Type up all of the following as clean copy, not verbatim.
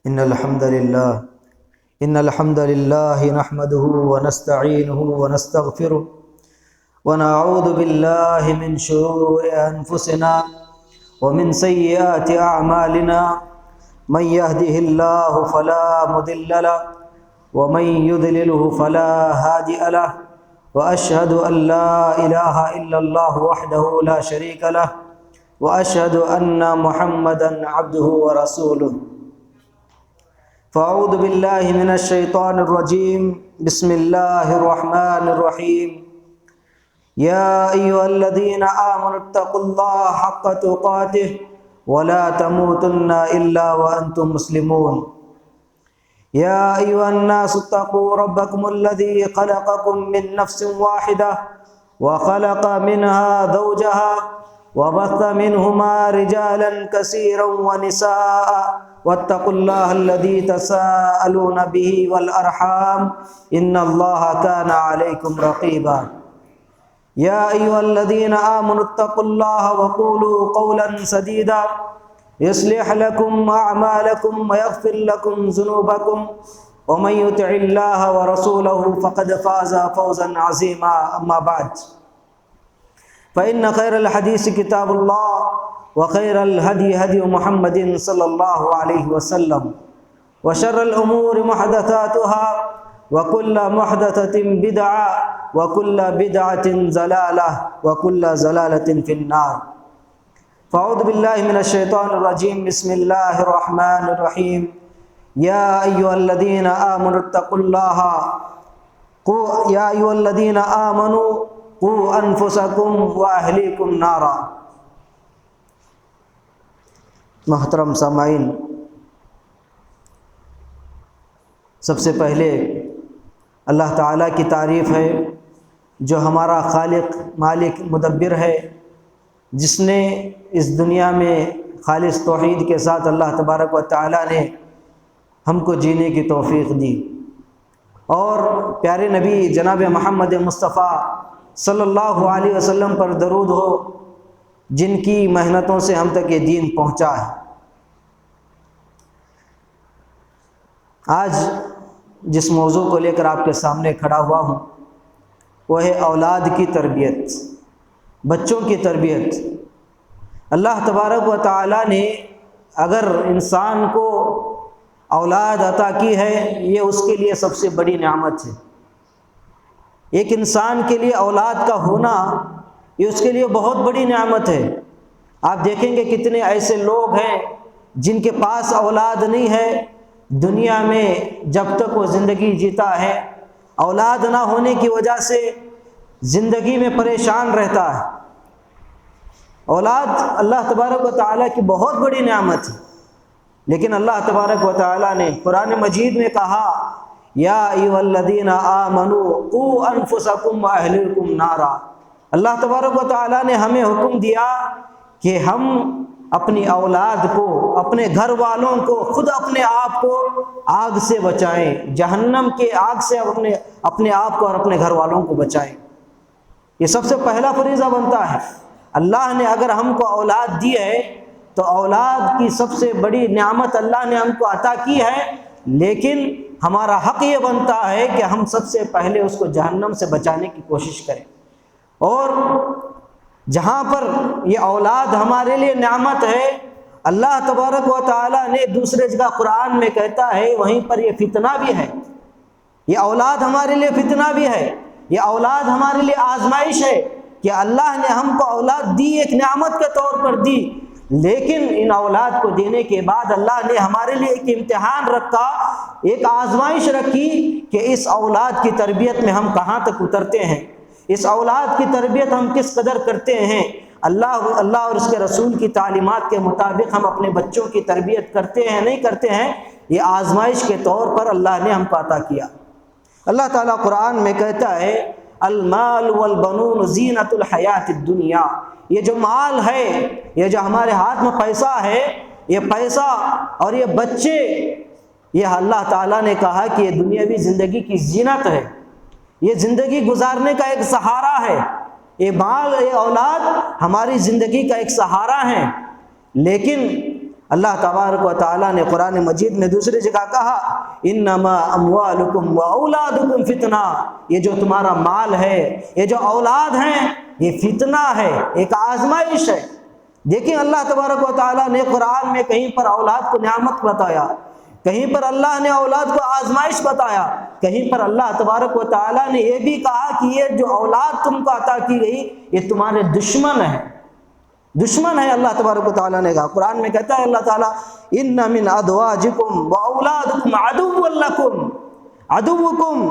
إن الحمد لله نحمده ونستعينه ونستغفره ونعوذ بالله من شرور أنفسنا ومن سيئات أعمالنا من يهده الله فلا مضل له ومن يضلله فلا هادي له وأشهد أن لا إله إلا الله وحده لا شريك له وأشهد أن محمدًا عبده ورسوله فأعوذ بالله من الشيطان الرجيم بسم الله الرحمن الرحيم يا أيها الذين آمنوا اتقوا الله حق تقاته ولا تموتن إلا وأنتم مسلمون يا أيها الناس اتقوا ربكم الذي خلقكم من نفس واحدة وخلق منها زوجها وبث منهما رجالا كثيرا ونساء واتقوا الله الذي تساءلون به والأرحام إن الله كان عليكم رقيبا يا أيها الذين آمنوا اتقوا الله وقولوا قولا سديدا يصلح لكم أعمالكم ويغفر لكم ذنوبكم ومن يطع الله ورسوله فقد فاز فوزا عظيما أما بعد فإن خير الحديث كتاب الله وخير الهدي هدي محمد صلى الله عليه وسلم وشر الأمور محدثاتها وكل محدثة بدعة وكل بدعة ضلالة وكل ضلالة في النار فأعوذ بالله من الشيطان الرجيم بسم الله الرحمن الرحيم يا أيها الذين آمنوا اتقوا الله يا أيها الذين آمنوا قوا أنفسكم وأهليكم نارا۔ محترم سامعین، سب سے پہلے اللہ تعالیٰ کی تعریف ہے جو ہمارا خالق مالک مدبر ہے، جس نے اس دنیا میں خالص توحید کے ساتھ اللہ تبارک و تعالیٰ نے ہم کو جینے کی توفیق دی، اور پیارے نبی جناب محمد مصطفیٰ صلی اللہ علیہ وسلم پر درود ہو، جن کی محنتوں سے ہم تک یہ دین پہنچا ہے۔ آج جس موضوع کو لے کر آپ کے سامنے کھڑا ہوا ہوں وہ ہے اولاد کی تربیت، بچوں کی تربیت۔ اللہ تبارک و تعالیٰ نے اگر انسان کو اولاد عطا کی ہے، یہ اس کے لیے سب سے بڑی نعمت ہے۔ ایک انسان کے لیے اولاد کا ہونا یہ اس کے لیے بہت بڑی نعمت ہے۔ آپ دیکھیں گے کتنے ایسے لوگ ہیں جن کے پاس اولاد نہیں ہے، دنیا میں جب تک وہ زندگی جیتا ہے اولاد نہ ہونے کی وجہ سے زندگی میں پریشان رہتا ہے۔ اولاد اللہ تبارک و تعالیٰ کی بہت بڑی نعمت ہے، لیکن اللہ تبارک و تعالیٰ نے قرآن مجید میں کہا یا ایھا الذین آمنوا قوا انفسکم واہلیکم نارا۔ اللہ تبارک و تعالیٰ نے ہمیں حکم دیا کہ ہم اپنی اولاد کو، اپنے گھر والوں کو، خود اپنے آپ کو آگ سے بچائیں، جہنم کے آگ سے اپنے آپ کو اور اپنے گھر والوں کو بچائیں۔ یہ سب سے پہلا فریضہ بنتا ہے۔ اللہ نے اگر ہم کو اولاد دی ہے تو اولاد کی سب سے بڑی نعمت اللہ نے ہم کو عطا کی ہے، لیکن ہمارا حق یہ بنتا ہے کہ ہم سب سے پہلے اس کو جہنم سے بچانے کی کوشش کریں۔ اور جہاں پر یہ اولاد ہمارے لیے نعمت ہے، اللہ تبارک و تعالیٰ نے دوسرے جگہ قرآن میں کہتا ہے وہیں پر یہ فتنہ بھی ہے۔ یہ اولاد ہمارے لیے فتنہ بھی ہے، یہ اولاد ہمارے لیے آزمائش ہے کہ اللہ نے ہم کو اولاد دی، ایک نعمت کے طور پر دی، لیکن ان اولاد کو دینے کے بعد اللہ نے ہمارے لیے ایک امتحان رکھا، ایک آزمائش رکھی کہ اس اولاد کی تربیت میں ہم کہاں تک اترتے ہیں، اس اولاد کی تربیت ہم کس قدر کرتے ہیں، اللہ اور اس کے رسول کی تعلیمات کے مطابق ہم اپنے بچوں کی تربیت کرتے ہیں نہیں کرتے ہیں۔ یہ آزمائش کے طور پر اللہ نے ہم کو عطا کیا۔ اللہ تعالیٰ قرآن میں کہتا ہے المال والبنون زینت الحیات الدنیا۔ یہ جو مال ہے، یہ جو ہمارے ہاتھ میں پیسہ ہے، یہ پیسہ اور یہ بچے، یہ اللہ تعالیٰ نے کہا کہ یہ دنیاوی زندگی کی زینت ہے، یہ زندگی گزارنے کا ایک سہارا ہے، یہ مال، یہ اولاد ہماری زندگی کا ایک سہارا ہے۔ لیکن اللہ تبارک و تعالیٰ نے قرآن مجید میں دوسری جگہ کہا انما اموالکم و اولادکم فتنہ، یہ جو تمہارا مال ہے، یہ جو اولاد ہیں، یہ فتنہ ہے، ایک آزمائش ہے۔ دیکھیں اللہ تبارک و تعالیٰ نے قرآن میں کہیں پر اولاد کو نعمت بتایا، کہیں پر اللہ نے اولاد کو آزمائش بتایا، کہیں پر اللہ تبارک و تعالیٰ نے یہ بھی کہا کہ یہ جو اولاد تم کو عطا کی گئی یہ تمہارے دشمن ہے، دشمن ہے۔ اللہ تبارک و تعالیٰ نے کہا، قرآن میں کہتا ہے اللہ تعالیٰ ان من ازواجکم واولادکم عدو لکم عدوکم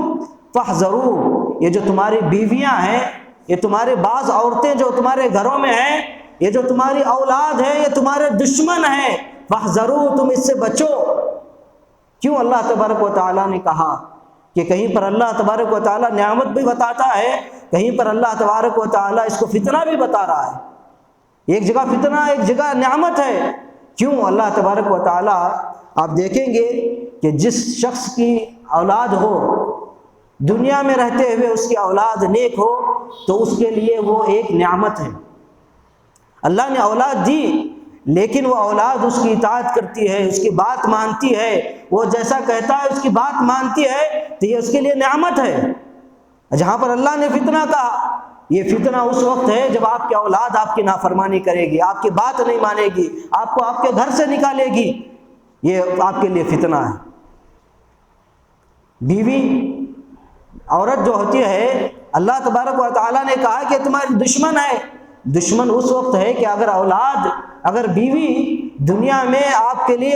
فاحذروا، یہ جو تمہاری بیویاں ہیں، یہ تمہارے بعض عورتیں جو تمہارے گھروں میں ہیں، یہ جو تمہاری اولاد ہے، یہ تمہارے دشمن ہیں، فاحذروا، تم اس سے بچو۔ کیوں اللہ تبارک و تعالیٰ نے کہا کہ کہیں پر اللہ تبارک و تعالیٰ نعمت بھی بتاتا ہے، کہیں پر اللہ تبارک و تعالیٰ اس کو فتنہ بھی بتا رہا ہے۔ ایک جگہ فتنہ، ایک جگہ نعمت ہے۔ کیوں اللہ تبارک و تعالیٰ، آپ دیکھیں گے کہ جس شخص کی اولاد ہو، دنیا میں رہتے ہوئے اس کی اولاد نیک ہو تو اس کے لیے وہ ایک نعمت ہے۔ اللہ نے اولاد دی لیکن وہ اولاد اس کی اطاعت کرتی ہے، اس کی بات مانتی ہے، وہ جیسا کہتا ہے اس کی بات مانتی ہے تو یہ اس کے لیے نعمت ہے۔ جہاں پر اللہ نے فتنہ کہا، یہ فتنہ اس وقت ہے جب آپ کی اولاد آپ کی نافرمانی کرے گی، آپ کی بات نہیں مانے گی، آپ کو آپ کے گھر سے نکالے گی، یہ آپ کے لیے فتنہ ہے۔ بیوی، عورت جو ہوتی ہے، اللہ تبارک و تعالیٰ نے کہا کہ تمہاری دشمن ہے۔ دشمن اس وقت ہے کہ اگر بیوی دنیا میں آپ کے لیے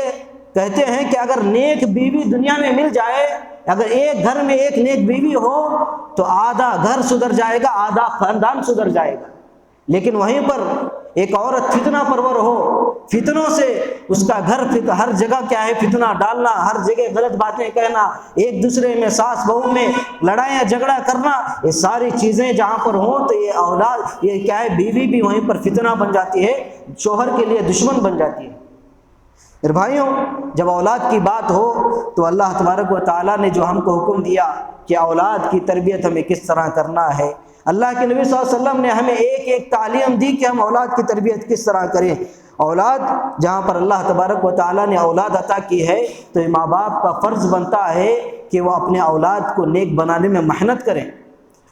کہتے ہیں کہ اگر نیک بیوی دنیا میں مل جائے، اگر ایک گھر میں ایک نیک بیوی ہو تو آدھا گھر سدھر جائے گا، آدھا خاندان سدھر جائے گا۔ لیکن وہیں پر ایک عورت فتنہ پرور ہو، فتنوں سے اس کا گھر ہر جگہ کیا ہے، فتنہ ڈالنا، ہر جگہ غلط باتیں کہنا، ایک دوسرے میں ساس بہو میں لڑائیاں جھگڑا کرنا، یہ ساری چیزیں جہاں پر ہوں تو یہ اولاد، یہ کیا ہے، بیوی بھی وہیں پر فتنہ بن جاتی ہے، شوہر کے لیے دشمن بن جاتی ہے۔ پھر بھائیوں، جب اولاد کی بات ہو تو اللہ تبارک و تعالیٰ نے جو ہم کو حکم دیا کہ اولاد کی تربیت ہمیں کس طرح کرنا ہے، اللہ کے نبی صلی اللہ علیہ وسلم نے ہمیں ایک ایک تعلیم دی کہ ہم اولاد کی تربیت کس طرح کریں۔ اولاد، جہاں پر اللہ تبارک و تعالیٰ نے اولاد عطا کی ہے تو ماں باپ کا فرض بنتا ہے کہ وہ اپنے اولاد کو نیک بنانے میں محنت کریں،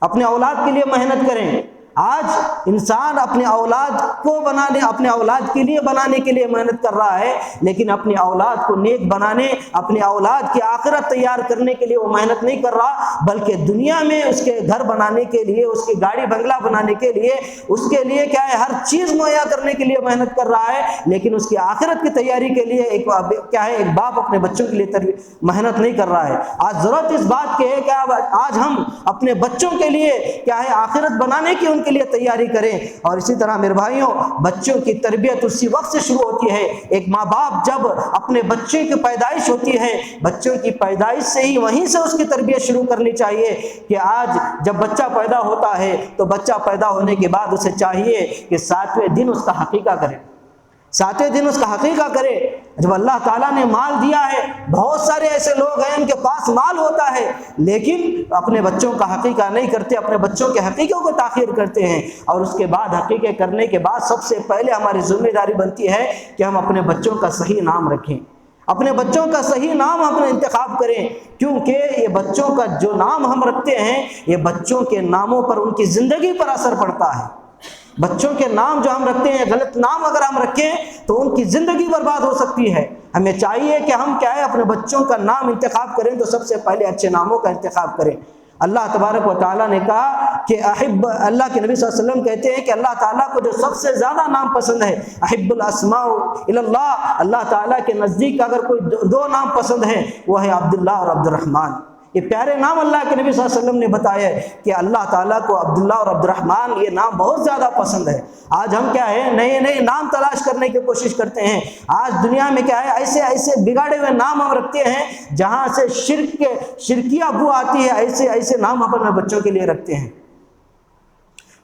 اپنے اولاد کے لیے محنت کریں۔ آج انسان اپنے اولاد کو اپنے اولاد کے لیے بنانے کے لیے محنت کر رہا ہے، لیکن اپنی اولاد کو نیک بنانے، اپنی اولاد کی آخرت تیار کرنے کے لیے وہ محنت نہیں کر رہا، بلکہ دنیا میں اس کے گھر بنانے کے لیے، اس کی گاڑی بنگلہ بنانے کے لیے، اس کے لیے کیا ہے، ہر چیز مہیا کرنے کے لیے محنت کر رہا ہے، لیکن اس کی آخرت کی تیاری کے لیے ایک باپ اپنے بچوں کے لیے محنت نہیں کر رہا ہے۔ آج ضرورت اس بات کی ہے کہ آج ہم اپنے بچوں کے لیے کیا ہے، آخرت بنانے کی ان کے لیے تیاری کریں۔ اور اسی طرح میرے بھائیوں، بچوں کی تربیت اسی وقت سے شروع ہوتی ہے۔ ایک ماں باپ جب اپنے بچے کی پیدائش ہوتی ہے، بچوں کی پیدائش سے ہی وہیں سے اس کی تربیت شروع کرنی چاہیے کہ آج جب بچہ پیدا ہوتا ہے تو بچہ پیدا ہونے کے بعد اسے چاہیے کہ 7ویں دن اس کا حقیقہ کرے، 7ویں دن اس کا حقیقہ کرے۔ جب اللہ تعالیٰ نے مال دیا ہے، بہت سارے ایسے لوگ ہیں ان کے پاس مال ہوتا ہے لیکن اپنے بچوں کا حقیقہ نہیں کرتے، اپنے بچوں کے حقیقوں کو تاخیر کرتے ہیں، اور اس کے بعد حقیقے کرنے کے بعد سب سے پہلے ہماری ذمہ داری بنتی ہے کہ ہم اپنے بچوں کا صحیح نام رکھیں، اپنے بچوں کا صحیح نام اپنے انتخاب کریں، کیونکہ یہ بچوں کا جو نام ہم رکھتے ہیں، یہ بچوں کے ناموں پر، ان کی زندگی پر اثر پڑتا ہے۔ بچوں کے نام جو ہم رکھتے ہیں، غلط نام اگر ہم رکھیں تو ان کی زندگی برباد ہو سکتی ہے۔ ہمیں چاہیے کہ ہم کیا ہے، اپنے بچوں کا نام انتخاب کریں تو سب سے پہلے اچھے ناموں کا انتخاب کریں۔ اللہ تبارک و تعالیٰ نے کہا کہ اللہ کے نبی صلی اللہ علیہ وسلم کہتے ہیں کہ اللہ تعالیٰ کو جو سب سے زیادہ نام پسند ہے، احب الاسماء الی اللہ، اللہ تعالیٰ کے نزدیک اگر کوئی 2 نام پسند ہے وہ ہے عبداللہ اور عبد الرحمن۔ یہ پیارے نام اللہ کے نبی صلی اللہ علیہ وسلم نے بتایا ہے کہ اللہ تعالیٰ کو عبداللہ اور عبد الرحمن یہ نام بہت زیادہ پسند ہے۔ آج ہم کیا ہے، نئے نئے نام تلاش کرنے کی کوشش کرتے ہیں۔ آج دنیا میں کیا ہے، ایسے بگاڑے ہوئے نام ہم رکھتے ہیں جہاں سے شرکیہ بو آتی ہے، ایسے نام اپنے بچوں کے لیے رکھتے ہیں۔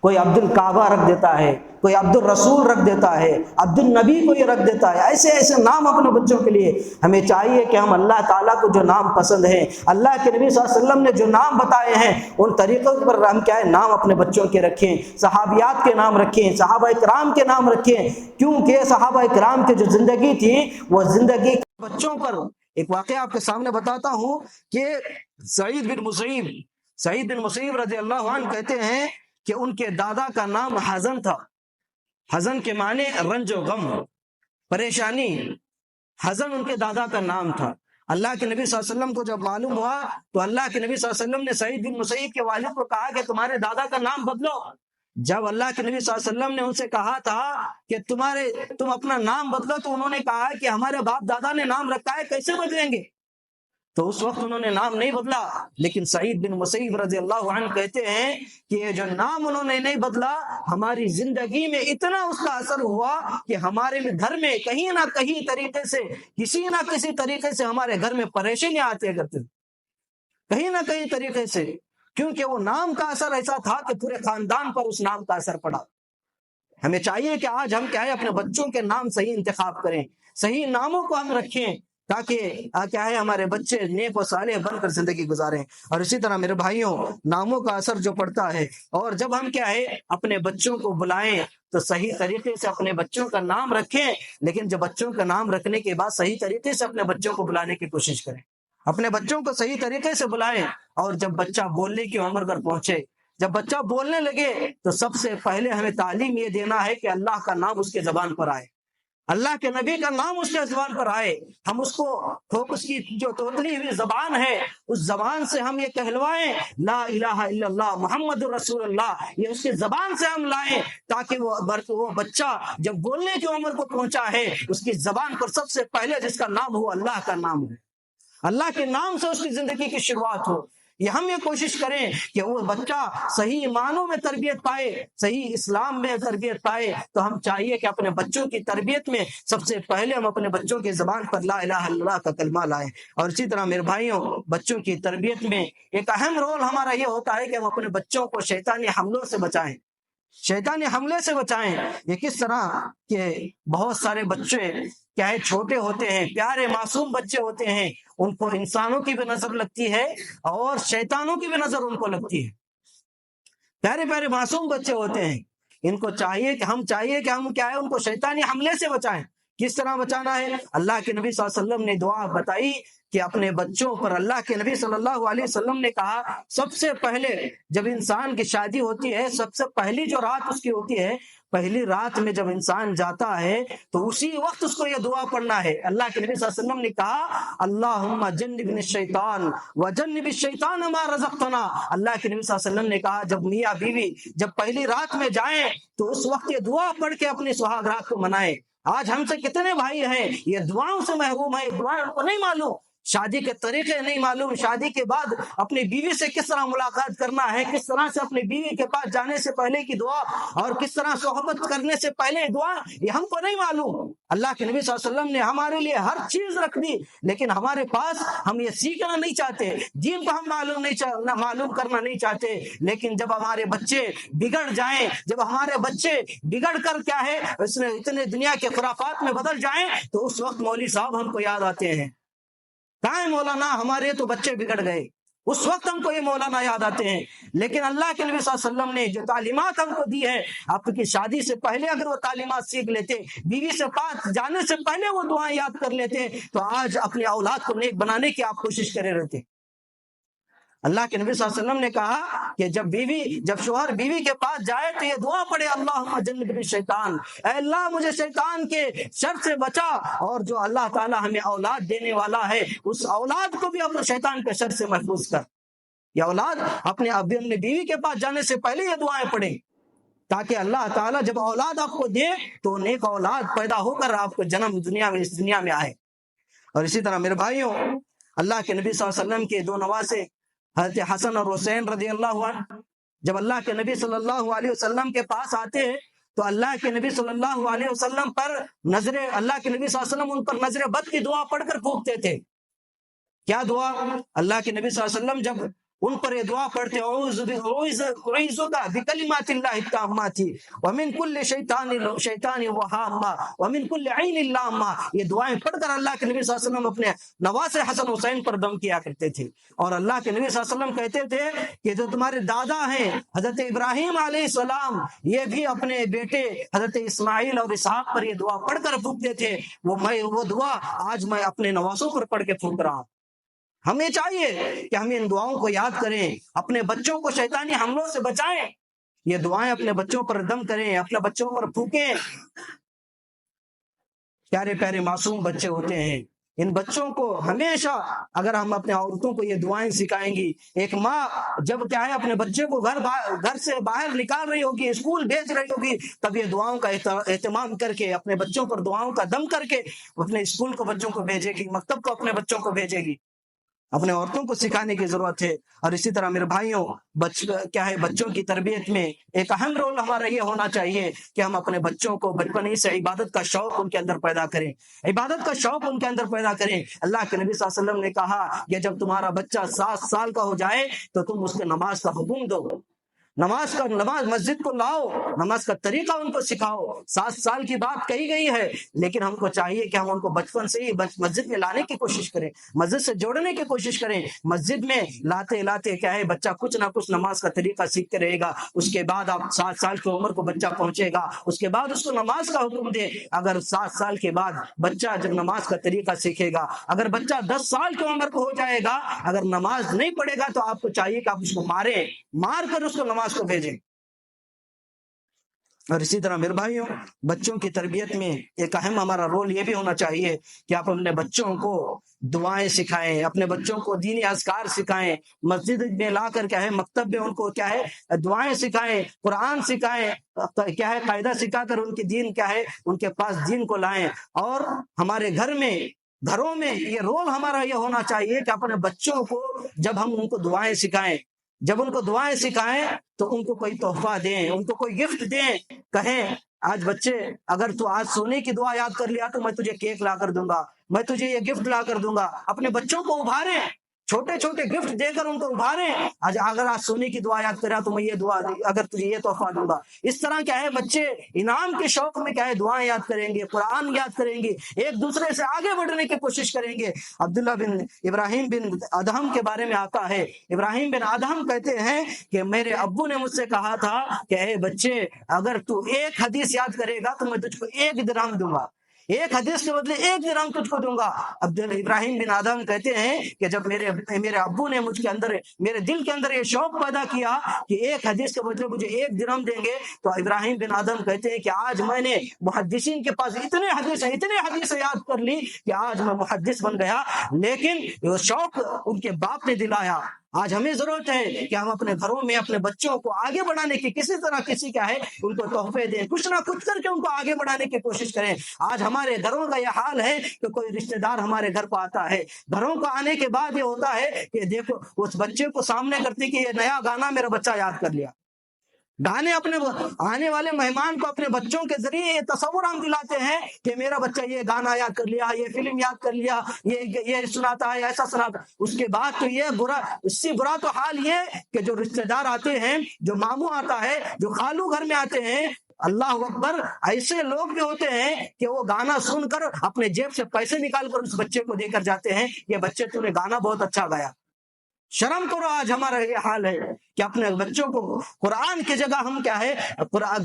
کوئی عبد الکعبہ رکھ دیتا ہے، کوئی عبد الرسول رکھ دیتا ہے، عبد النبی کوئی رکھ دیتا ہے، ایسے ایسے نام اپنے بچوں کے لیے۔ ہمیں چاہیے کہ ہم اللہ تعالیٰ کو جو نام پسند ہیں، اللہ کے نبی صلی اللہ علیہ وسلم نے جو نام بتائے ہیں، ان طریقوں پر ہم کیا ہے نام اپنے بچوں کے رکھیں، صحابیات کے نام رکھیں، صحابہ کرام کے نام رکھیں، کیونکہ صحابہ کرام کی جو زندگی تھی وہ زندگی بچوں پر۔ ایک واقعہ آپ کے سامنے بتاتا ہوں کہ سعید بن مسیب رضی اللہ عنہ کہتے ہیں کہ ان کے دادا کا نام حزن تھا۔ حزن کے معنی رنج و غم، پریشانی۔ حزن ان کے دادا کا نام تھا۔ اللہ کے نبی صلی اللہ علیہ وسلم کو جب معلوم ہوا تو اللہ کے نبی صلی اللہ علیہ وسلم نے سعید بن مسیب کے والد کو کہا کہ تمہارے دادا کا نام بدلو۔ جب اللہ کے نبی صلی اللہ علیہ وسلم نے ان سے کہا تھا کہ تم اپنا نام بدلو، تو انہوں نے کہا کہ ہمارے باپ دادا نے نام رکھا ہے، کیسے بدلیں گے؟ تو اس وقت انہوں نے نام نہیں بدلا۔ لیکن سعید بن مسیب رضی اللہ عنہ کہتے ہیں کہ یہ جو نام انہوں نے نہیں بدلا، ہماری زندگی میں اتنا اس کا اثر ہوا کہ ہمارے گھر میں کہیں نہ کہیں طریقے سے، کسی نہ کسی طریقے سے ہمارے گھر میں پریشانیاں آتی کرتی، کہیں نہ کہیں طریقے سے، کیونکہ وہ نام کا اثر ایسا تھا کہ پورے خاندان پر اس نام کا اثر پڑا۔ ہمیں چاہیے کہ آج ہم کیا ہے اپنے بچوں کے نام صحیح انتخاب کریں، صحیح ناموں کو ہم رکھیں، تاکہ کیا ہے ہمارے بچے نیک و صالح بن کر زندگی گزاریں۔ اور اسی طرح میرے بھائیوں، ناموں کا اثر جو پڑتا ہے، اور جب ہم کیا ہے اپنے بچوں کو بلائیں تو صحیح طریقے سے اپنے بچوں کا نام رکھیں، لیکن جب بچوں کا نام رکھنے کے بعد صحیح طریقے سے اپنے بچوں کو بلانے کی کوشش کریں، اپنے بچوں کو صحیح طریقے سے بلائیں۔ اور جب بچہ بولنے کی عمر پر پہنچے، جب بچہ بولنے لگے، تو سب سے پہلے ہمیں تعلیم یہ دینا ہے کہ اللہ کا نام اس کے زبان پر آئے، اللہ کے نبی کا نام اس کے زبان پر آئے۔ ہم اس کو اس کی جو توتلی ہوئی زبان ہے، اس زبان سے ہم یہ کہلوائیں لا الہ الا اللہ محمد رسول اللہ، یہ اس کی زبان سے ہم لائیں، تاکہ وہ بچہ جب بولنے کی عمر کو پہنچا ہے، اس کی زبان پر سب سے پہلے جس کا نام ہو اللہ کا نام ہو، اللہ کے نام سے اس کی زندگی کی شروعات ہو۔ یہ ہم یہ کوشش کریں کہ وہ بچہ صحیح معنوں میں تربیت پائے، صحیح اسلام میں تربیت پائے۔ تو ہم چاہیے کہ اپنے بچوں کی تربیت میں سب سے پہلے ہم اپنے بچوں کی زبان پر لا الہ الا اللہ کا کلمہ لائیں۔ اور اسی طرح میرے بھائیوں، بچوں کی تربیت میں ایک اہم رول ہمارا یہ ہوتا ہے کہ ہم اپنے بچوں کو شیطانی حملوں سے بچائیں، شیطانی حملے سے بچائیں۔ یہ کس طرح کہ بہت سارے بچے کیا ہے چھوٹے ہوتے ہیں، پیارے معصوم بچے ہوتے ہیں، ان کو انسانوں کی بھی نظر لگتی ہے اور شیطانوں کی بھی نظر ان کو لگتی ہے۔ پیارے پیارے معصوم بچے ہوتے ہیں، ان کو چاہیے کہ ہم کیا ہے ان کو شیطانی حملے سے بچائیں۔ کس طرح بچانا ہے؟ اللہ کے نبی صلی اللہ علیہ وسلم نے دعا بتائی کہ اپنے بچوں پر، اللہ کے نبی صلی اللہ علیہ وسلم نے کہا سب سے پہلے جب انسان کی شادی ہوتی ہے، سب سے پہلی جو رات اس کی ہوتی ہے، پہلی رات میں جب انسان جاتا ہے تو اسی وقت اس کو یہ دعا پڑھنا ہے۔ اللہ کے نبی صلی اللہ علیہ وسلم نے کہا اللہم جنبنا الشیطان وجنب الشیطان ما رزقتنا۔ اللہ کے نبی صلی اللہ علیہ وسلم نے کہا جب میاں بیوی جب پہلی رات میں جائیں تو اس وقت یہ دعا پڑھ کے اپنی سہاگ رات کو منائیں۔ آج ہم سے کتنے بھائی ہیں یہ دعاؤں سے محروم ہیں، دعائیں ان کو نہیں معلوم، شادی کے طریقے نہیں معلوم، شادی کے بعد اپنی بیوی سے کس طرح ملاقات کرنا ہے، کس طرح سے اپنی بیوی کے پاس جانے سے پہلے کی دعا اور کس طرح صحبت کرنے سے پہلے دعا، یہ ہم کو نہیں معلوم۔ اللہ کے نبی صلی اللہ علیہ وسلم نے ہمارے لیے ہر چیز رکھ دی، لیکن ہمارے پاس ہم یہ سیکھنا نہیں چاہتے، دین کو ہم معلوم کرنا نہیں چاہتے۔ لیکن جب ہمارے بچے بگڑ جائیں، جب ہمارے بچے بگڑ کر کیا ہے اس میں اتنے دنیا کے خرافات میں بدل جائیں، تو اس وقت مولوی صاحب ہم کو یاد آتے ہیں، کہاں مولانا ہمارے تو بچے بگڑ گئے، اس وقت ہم کو یہ مولانا یاد آتے ہیں۔ لیکن اللہ کے نبی صلی اللہ علیہ وسلم نے جو تعلیمات ہم کو دی ہے، آپ کی شادی سے پہلے اگر وہ تعلیمات سیکھ لیتے، بیوی سے پاس جانے سے پہلے وہ دعائیں یاد کر لیتے، تو آج اپنی اولاد کو نیک بنانے کی آپ کوشش کرے رہتے۔ اللہ کے نبی صلی اللہ علیہ وسلم نے کہا کہ جب شوہر بیوی کے پاس جائے تو یہ دعا پڑھے اللہم جنبنی الشیطان، اے اللہ مجھے شیطان کے شر سے بچا۔ اور جو اللہ تعالی ہمیں اولاد دینے والا ہے، اس اولاد کو بھی اپنے شیطان کے شر سے محفوظ کر۔ یہ اولاد اپنے بیوی کے پاس جانے سے پہلے یہ دعائیں پڑھیں، تاکہ اللہ تعالیٰ جب اولاد آپ کو دے تو نیک اولاد پیدا ہو کر آپ کو جنم اس دنیا میں آئے۔ اور اسی طرح میرے بھائیوں، اللہ کے نبی صلی اللہ علیہ وسلم کے دو نواسے حضرت حسن اور حسین رضی اللہ عنہ جب اللہ کے نبی صلی اللہ علیہ وسلم کے پاس آتے تو اللہ کے نبی صلی اللہ علیہ وسلم پر اللہ کے نبی صلی اللہ علیہ وسلم ان پر نظر بد کی دعا پڑھ کر پھونکتے تھے۔ کیا دعا؟ اللہ کے نبی صلی اللہ علیہ وسلم جب ان پر یہ دعا پڑھتے اعوذ بکلمات اللہ التامات ومن کل شیطان وہامہ ومن کل عین لامہ. یہ دعائیں پڑھ کر اللہ کے نبی صلی اللہ علیہ وسلم اپنے نواسے حسن حسین پر دم کیا کرتے تھے. اور اللہ کے نبی صلی اللہ علیہ وسلم کہتے تھے کہ جو تمہارے دادا ہیں حضرت ابراہیم علیہ السلام، یہ بھی اپنے بیٹے حضرت اسماعیل اور اسحاق پر یہ دعا پڑھ کر پھونکتے تھے. وہ دعا آج میں اپنے نواسوں پر پڑھ کے پھونک رہا ہوں. ہمیں چاہیے کہ ہم ان دعاؤں کو یاد کریں، اپنے بچوں کو شیطانی حملوں سے بچائیں. یہ دعائیں اپنے بچوں پر دم کریں، اپنے بچوں پر پھونکیں. پیارے پیارے معصوم بچے ہوتے ہیں، ان بچوں کو ہمیشہ اگر ہم اپنے عورتوں کو یہ دعائیں سکھائیں گی، ایک ماں جب کیا ہے اپنے بچے کو گھر سے باہر نکال رہی ہوگی، اسکول بھیج رہی ہوگی، تب یہ دعاؤں کا اہتمام کر کے اپنے بچوں پر دعاؤں کا دم کر کے اپنے اسکول کو بچوں کو بھیجے گی، مکتب کو اپنے بچوں کو بھیجے گی. اپنے عورتوں کو سکھانے کی ضرورت ہے. اور اسی طرح میرے بھائیوں، کیا ہے بچوں کی تربیت میں ایک اہم رول ہمارا یہ ہونا چاہیے کہ ہم اپنے بچوں کو بچپن ہی سے عبادت کا شوق ان کے اندر پیدا کریں، عبادت کا شوق ان کے اندر پیدا کریں. اللہ کے نبی صلی اللہ علیہ وسلم نے کہا کہ جب تمہارا بچہ 7 سال کا ہو جائے تو تم اس کو نماز کا حکم دو، نماز مسجد کو لاؤ، نماز کا طریقہ ان کو سکھاؤ. 7 سال کی بات کہی گئی ہے، لیکن ہم کو چاہیے کہ ہم ان کو بچپن سے ہی مسجد میں لانے کی کوشش کریں، مسجد سے جوڑنے کی کوشش کریں. مسجد میں لاتے لاتے کیا ہے بچہ کچھ نہ کچھ نماز کا طریقہ سیکھتے رہے گا. اس کے بعد آپ 7 سال کی عمر کو بچہ پہنچے گا، اس کے بعد اس کو نماز کا حکم دے. اگر 7 سال کے بعد بچہ جب نماز کا طریقہ سیکھے گا، اگر بچہ 10 سال کی عمر کو ہو جائے گا، اگر نماز نہیں پڑھے گا تو آپ کو چاہیے کہ آپ اس کو مار کر اس کو نماز کو بھیجیں. اور اسی طرح میرے بھائیوں، بچوں کی تربیت میں ایک اہم ہمارا رول یہ بھی ہونا چاہیے کہ آپ اپنے بچوں کو دعائیں سکھائیں، اپنے بچوں کو دینی اذکار سکھائیں، مسجد میں لا کر کیا ہے مکتب میں ان کو کیا ہے دعائیں سکھائیں، قرآن سکھائیں، کیا ہے قاعدہ سکھا کر ان کی دین کیا ہے ان کے پاس دین کو لائیں. اور ہمارے گھروں میں یہ رول ہمارا یہ ہونا چاہیے کہ اپنے بچوں کو جب ہم ان کو دعائیں سکھائیں، جب ان کو دعائیں سکھائیں تو ان کو کوئی تحفہ دیں، ان کو کوئی گفٹ دیں. کہیں آج بچے اگر تو آج سونے کی دعا یاد کر لیا تو میں تجھے کیک لا کر دوں گا، میں تجھے یہ گفٹ لا کر دوں گا. اپنے بچوں کو ابھاریں، چھوٹے چھوٹے گفٹ دے کر ان کو ابھاریں. اگر آج سونے کی دعا یاد کرا تو میں یہ دعا اگر تجھے یہ تحفہ دوں گا. اس طرح کیا ہے بچے انعام کے شوق میں کیا ہے دعائیں یاد کریں گے، قرآن یاد کریں گے، ایک دوسرے سے آگے بڑھنے کی کوشش کریں گے. عبداللہ بن ابراہیم بن ادہم کے بارے میں آتا ہے، ابراہیم بن ادہم کہتے ہیں کہ میرے ابو نے مجھ سے کہا تھا کہ اے بچے اگر تو ایک حدیث یاد کرے گا تو میں تجھ کو 1 درہم دوں گا، ایک حدیث کے بدلے 1 درہم تجھ کو دوں گا. ابراہیم بن آدم کہتے ہیں کہ جب میرے ابو نے میرے دل کے اندر یہ شوق پیدا کیا کہ ایک حدیث کے بدلے مجھے 1 درہم دیں گے، تو ابراہیم بن آدم کہتے ہیں کہ آج میں نے محدثین کے پاس اتنے حدیث یاد کر لی کہ آج میں محدث بن گیا. لیکن وہ شوق ان کے باپ نے دلایا. آج ہمیں ضرورت ہے کہ ہم اپنے گھروں میں اپنے بچوں کو آگے بڑھانے کی کسی طرح کیا ہے ان کو تحفے دیں، کچھ نہ کچھ کر کے ان کو آگے بڑھانے کی کوشش کریں. آج ہمارے گھروں کا یہ حال ہے کہ کوئی رشتہ دار ہمارے گھر کو آتا ہے، گھروں کو آنے کے بعد یہ ہوتا ہے کہ دیکھو اس بچے کو سامنے کرتے کہ یہ نیا گانا میرا بچہ یاد کر لیا. گانے اپنے آنے والے مہمان کو اپنے بچوں کے ذریعے یہ تصور ہم دلاتے ہیں کہ میرا بچہ یہ گانا یاد کر لیا، یہ فلم یاد کر لیا، یہ سناتا ہے، ایسا سناتا. اس کے بعد تو یہ برا، اس سے برا تو حال یہ کہ جو رشتہ دار آتے ہیں، جو ماموں آتا ہے، جو خالو گھر میں آتے ہیں، اللہ اکبر، ایسے لوگ بھی ہوتے ہیں کہ وہ گانا سن کر اپنے جیب سے پیسے نکال کر اس بچے کو دے کر جاتے ہیں، یہ بچے تو نے گانا بہت اچھا گایا. شرم کرو. آج ہمارا یہ حال ہے کہ اپنے بچوں کو قرآن کی جگہ ہم کیا ہے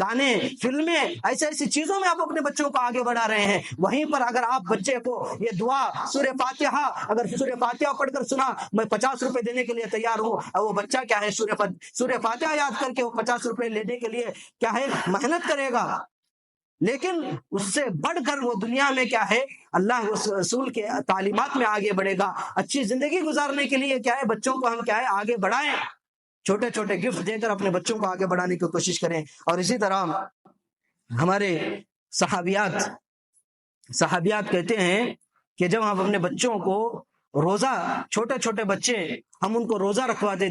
گانے، فلمیں، ایسی چیزوں میں آپ اپنے بچوں کو آگے بڑھا رہے ہیں. وہیں پر اگر آپ بچے کو یہ دعا سورہ فاتحہ، اگر سورہ فاتحہ پڑھ کر سنا میں 50 روپے دینے کے لیے تیار ہوں، اور وہ بچہ کیا ہے سورہ فاتحہ یاد کر کے وہ 50 روپے لینے کے لیے کیا ہے محنت کرے گا. لیکن اس سے بڑھ کر وہ دنیا میں کیا ہے اللہ رسول کے تعلیمات میں آگے بڑھے گا. اچھی زندگی گزارنے کے لیے کیا ہے بچوں کو ہم کیا ہے آگے بڑھائیں، چھوٹے چھوٹے گفٹ دے کر اپنے بچوں کو آگے بڑھانے کی کوشش کریں. اور اسی طرح ہمارے صحابیات کہتے ہیں کہ جب ہم اپنے بچوں کو روزہ، چھوٹے چھوٹے بچے ہم ان کو روزہ رکھواتے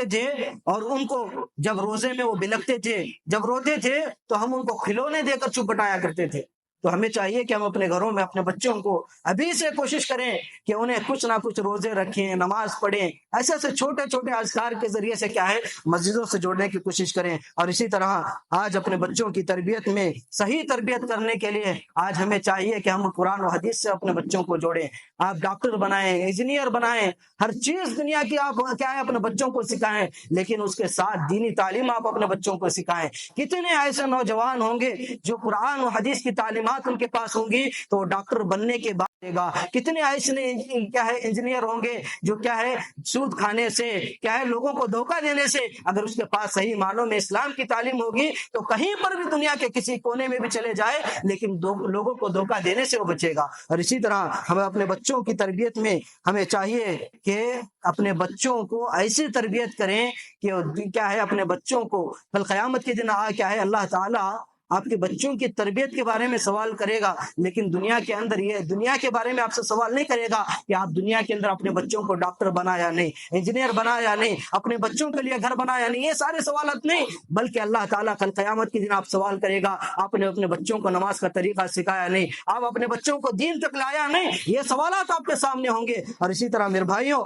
تھے، اور ان کو جب روزے میں وہ بلکتے تھے، جب روتے تھے تو ہم ان کو کھلونے دے کر چپ بٹایا کرتے تھے. تو ہمیں چاہیے کہ ہم اپنے گھروں میں اپنے بچوں کو ابھی سے کوشش کریں کہ انہیں کچھ نہ کچھ روزے رکھیں، نماز پڑھیں، ایسے ایسے چھوٹے چھوٹے اذکار کے ذریعے سے کیا ہے مسجدوں سے جوڑنے کی کوشش کریں۔ اور اسی طرح آج اپنے بچوں کی تربیت میں صحیح تربیت کرنے کے لیے آج ہمیں چاہیے کہ ہم قرآن و حدیث سے اپنے بچوں کو جوڑیں۔ آپ ڈاکٹر بنائیں، انجینئر بنائیں، ہر چیز دنیا کی آپ کیا ہے اپنے بچوں کو سکھائیں، لیکن اس کے ساتھ دینی تعلیم آپ اپنے بچوں کو سکھائیں۔ کتنے ایسے نوجوان ہوں گے جو قرآن و حدیث کی تعلیمات ان کے پاس ہوں گی تو وہ ڈاکٹر بننے کے بعد دے گا، کتنے ایسے کیا ہے انجینئر ہوں گے جو کیا ہے سود کھانے سے کیا ہے لوگوں کو دھوکہ دینے سے، اگر اس کے پاس صحیح معنوں میں اسلام کی تعلیم ہوگی تو کہیں پر بھی دنیا کے کسی کونے میں بھی چلے جائے لیکن لوگوں کو دھوکہ دینے سے وہ بچے گا۔ اور اسی طرح ہمیں اپنے بچوں کی تربیت میں ہمیں چاہیے کہ اپنے بچوں کو ایسی تربیت کریں کہ کیا ہے اپنے بچوں کو کل قیامت کے دن کیا ہے اللہ تعالیٰ آپ کے بچوں کی تربیت کے بارے میں سوال کرے گا، لیکن دنیا کے اندر یہ دنیا کے بارے میں آپ سے سوال نہیں کرے گا کہ آپ دنیا کے اندر اپنے بچوں کو ڈاکٹر بنا یا نہیں، انجینئر بنا یا نہیں، اپنے بچوں کے لیے گھر بنا یا نہیں، یہ سارے سوالات نہیں، بلکہ اللہ تعالیٰ کل قیامت کے دن آپ سوال کرے گا آپ نے اپنے بچوں کو نماز کا طریقہ سکھایا نہیں، آپ اپنے بچوں کو دین تک لایا نہیں، یہ سوالات آپ کے سامنے ہوں گے۔ اور اسی طرح میرے بھائیوں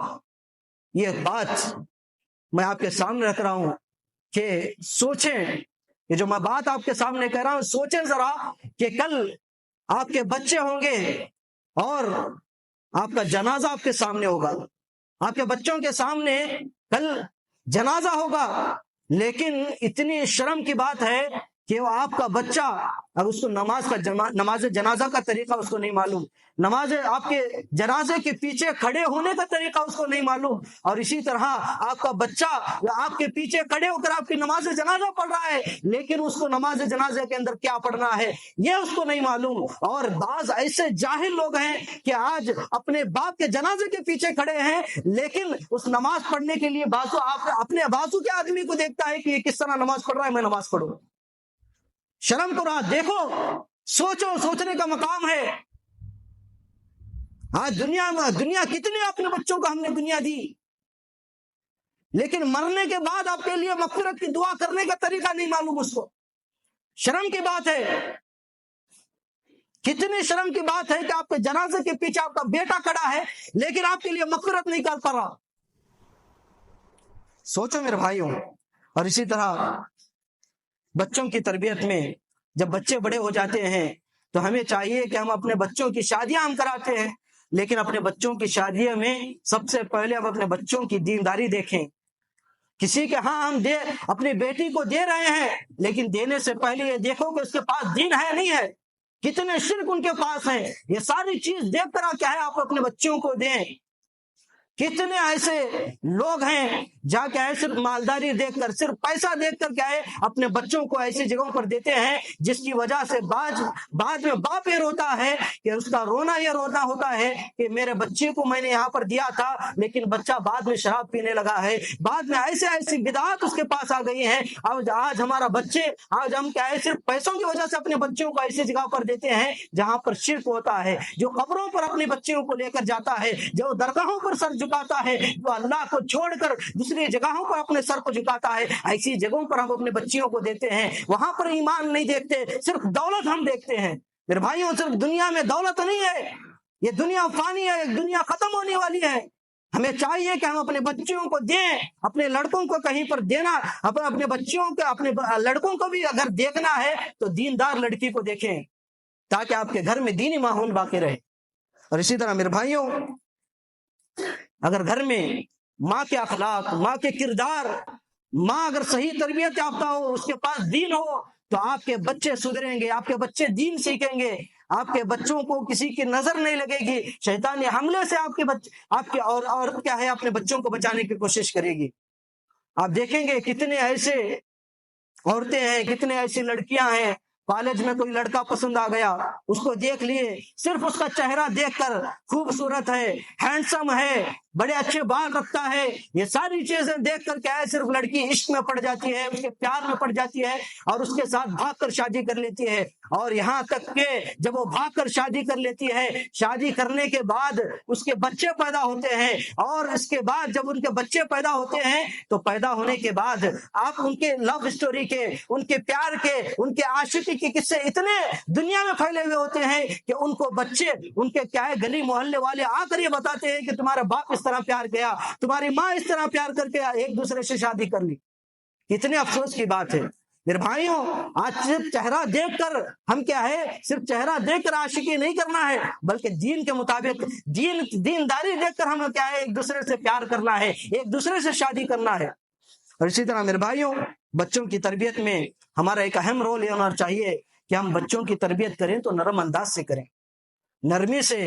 یہ بات میں آپ کے سامنے رکھ رہا ہوں کہ سوچیں، یہ جو میں بات آپ کے سامنے کہہ رہا ہوں سوچیں ذرا کہ کل آپ کے بچے ہوں گے اور آپ کا جنازہ آپ کے سامنے ہوگا، آپ کے بچوں کے سامنے کل جنازہ ہوگا، لیکن اتنی شرم کی بات ہے کہ وہ آپ کا بچہ اب اس کو نماز جنازہ کا طریقہ اس کو نہیں معلوم، نماز آپ کے جنازے کے پیچھے کھڑے ہونے کا طریقہ اس کو نہیں معلوم، اور اسی طرح آپ کا بچہ آپ کے پیچھے کھڑے ہو کر آپ کی نماز جنازہ پڑھ رہا ہے لیکن اس کو نماز جنازے کے اندر کیا پڑھنا ہے یہ اس کو نہیں معلوم۔ اور بعض ایسے جاہل لوگ ہیں کہ آج اپنے باپ کے جنازے کے پیچھے کھڑے ہیں لیکن اس نماز پڑھنے کے لیے اپنے بازو کے آدمی کو دیکھتا ہے کہ یہ کس طرح نماز پڑھ رہا ہے، میں نماز پڑھوں۔ شرم کو رہا، دیکھو، سوچو، سوچنے کا مقام ہے۔ آج دنیا کتنے اپنے بچوں کو ہم نے دنیا دی، لیکن مرنے کے بعد آپ کے لیے مغفرت کی دعا کرنے کا طریقہ نہیں معلوم اس کو۔ شرم کی بات ہے، کتنی شرم کی بات ہے کہ آپ کے جنازے کے پیچھے آپ کا بیٹا کھڑا ہے لیکن آپ کے لیے مغفرت نہیں کر پا رہا۔ سوچو میرے بھائیوں۔ اور اسی طرح بچوں کی تربیت میں جب بچے بڑے ہو جاتے ہیں تو ہمیں چاہیے کہ ہم اپنے بچوں کی شادیاں ہم کراتے ہیں، لیکن اپنے بچوں کی شادیوں میں سب سے پہلے ہم اپنے بچوں کی دینداری دیکھیں۔ کسی کے ہاں ہم اپنی بیٹی کو دے رہے ہیں لیکن دینے سے پہلے یہ دیکھو کہ اس کے پاس دین ہے نہیں ہے، کتنے شرک ان کے پاس ہیں، یہ ساری چیز دیکھ کر کیا ہے آپ اپنے بچوں کو دیں۔ کتنے ایسے لوگ ہیں جہاں کیا ہے صرف مالداری دیکھ کر، صرف پیسہ دیکھ کر کیا ہے اپنے بچوں کو ایسی جگہوں پر دیتے ہیں جس کی وجہ سے بعد میں باپ یہ روتا ہے کہ اس کا رونا یہ رونا ہوتا ہے کہ میرے بچے کو میں نے یہاں پر دیا تھا لیکن بچہ بعد میں شراب پینے لگا ہے، بعد میں ایسی بدعات اس کے پاس آ گئی ہیں۔ آج ہمارا بچے آج ہم کیا ہے صرف پیسوں کی وجہ سے اپنے بچوں کو ایسی جگہ پر دیتے ہیں جہاں پر شرک ہوتا ہے، جو قبروں پر اپنے بچوں کو لے کر جاتا ہے، جو درگاہوں پر سر جھکاتا ہے، جو اللہ کو چھوڑ کر دوسری جگہوں پر اپنے سر کو جھکاتا ہے، ایسی جگہوں پر ہم اپنے بچیوں کو دیتے ہیں، وہاں پر ایمان نہیں دیکھتے، صرف دولت ہم دیکھتے ہیں۔ میرے بھائیوں صرف دنیا میں دولت نہیں ہے، یہ دنیا فانی ہے، دنیا ختم ہونے والی ہے۔ ہمیں چاہیے کہ ہم اپنے بچوں کو دیں، اپنے لڑکوں کو کہیں پر دینا، اپنے بچوں کو اپنے لڑکوں کو بھی اگر دیکھنا ہے تو دیندار لڑکی کو دیکھیں تاکہ آپ کے گھر میں دینی ماحول باقی رہے۔ اور اسی طرح میرے بھائیوں اگر گھر میں ماں کے اخلاق، ماں کے کردار، ماں اگر صحیح تربیت یافتہ ہو، اس کے پاس دین ہو تو آپ کے بچے سدھریں گے، آپ کے بچے دین سیکھیں گے، آپ کے بچوں کو کسی کی نظر نہیں لگے گی، شیطانی حملے سے آپ کے عورت کیا ہے اپنے بچوں کو بچانے کی کوشش کرے گی۔ آپ دیکھیں گے کتنے ایسے عورتیں ہیں، کتنے ایسی لڑکیاں ہیں، کالج میں کوئی لڑکا پسند آ گیا، اس کو دیکھ لیے، صرف اس کا چہرہ دیکھ کر خوبصورت ہے، ہینڈسم ہے، بڑے اچھے بال رکھتا ہے، یہ ساری چیزیں دیکھ کر کیا ہے صرف لڑکی عشق میں پڑ جاتی ہے، اس کے پیار میں پڑ جاتی ہے اور اس کے ساتھ بھاگ کر شادی کر لیتی ہے۔ اور یہاں تک کہ جب وہ بھاگ کر شادی کر لیتی ہے، شادی کرنے کے بعد اس کے بچے پیدا ہوتے ہیں، اور اس کے بعد جب ان کے بچے پیدا ہوتے ہیں تو پیدا ہونے کے بعد آپ ان کے لو سٹوری کے، ان کے پیار کے، ان کے عاشقی کے قصے اتنے دنیا میں پھیلے ہوئے ہوتے ہیں کہ ان کو بچے، ان کے کیا ہے، گلی محلے والے آ کر یہ بتاتے ہیں کہ تمہارا باپ اس طرح پیار کیا، تمہاری ماں اس طرح پیار کر کے ایک دوسرے سے شادی کر لی۔ کتنے افسوس کی بات ہے میرے بھائیوں، آج صرف چہرہ دیکھ کر ہم کیا ہے، صرف چہرہ دیکھ کر عاشقی نہیں کرنا ہے، بلکہ دین کے مطابق دینداری دیکھ کر ہم کیا ہے، ایک دوسرے سے پیار کرنا ہے، ایک دوسرے سے شادی کرنا ہے۔ اور اسی طرح میرے بھائیوں، بچوں کی تربیت میں ہمارا ایک اہم رول یہ ہونا چاہیے کہ ہم بچوں کی تربیت کریں تو نرم انداز سے کریں، نرمی سے